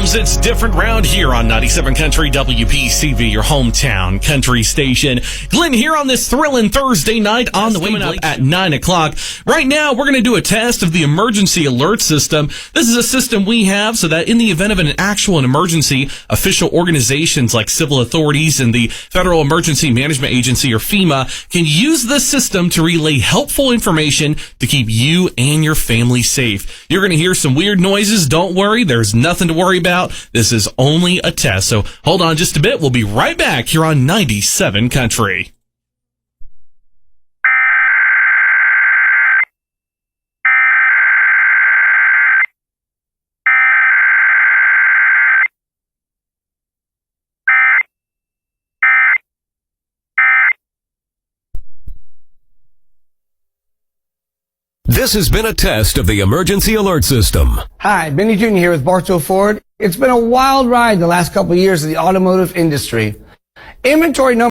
knows it's different round here on 97 Country WPCV, your hometown country station. Glenn here on this thrilling Thursday night on the way up at 9 o'clock. Right now, we're going to do a test of the emergency alert system. This is a system we have so that in the event of an actual emergency, official organizations like civil authorities and the Federal Emergency Management Agency, or FEMA, can use this system to relay helpful information to keep you and your family safe. You're going to hear some weird noises. Don't worry, there's nothing to worry about. This is only a test. So hold on just a bit. We'll be right back here on 97 Country. This has been a test of the emergency alert system. Hi, Benny Jr. here with Bartow Ford. It's been a wild ride the last couple of years in the automotive industry. Inventory numbers